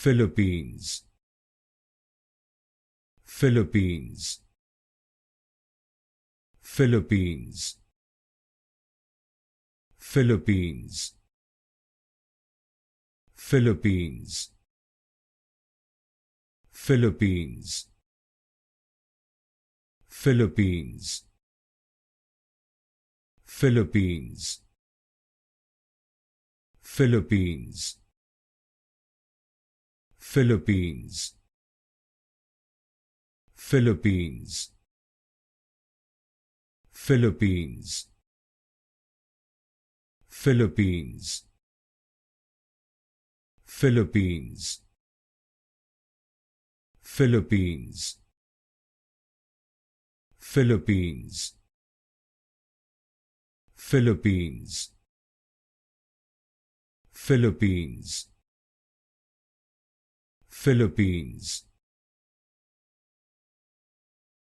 Philippines, Philippines, Philippines, Philippines, Philippines, Philippines, Philippines, Philippines, Philippines, Philippines, Philippines, Philippines, Philippines, Philippines, Philippines, Philippines, Philippines, Philippines, Philippines,